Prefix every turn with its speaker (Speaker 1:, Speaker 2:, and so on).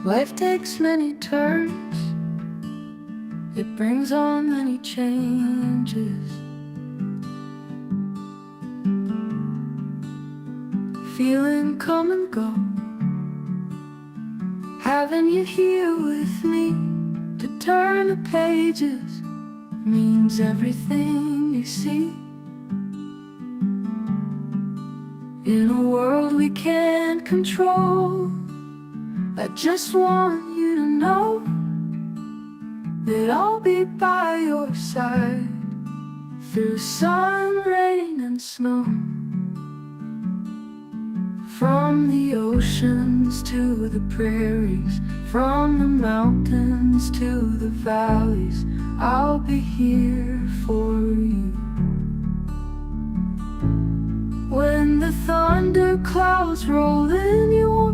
Speaker 1: Life takes many turns, it brings on many changes. Feeling come and go, having you here with me to turn the pages means everything you see. In a world we can't control, I just want you to know that I'll be by your side through sun, rain, and snow. From the oceans to the prairies, from the mountains to the valleys, I'll be here for you. When the thunder clouds roll in, you won't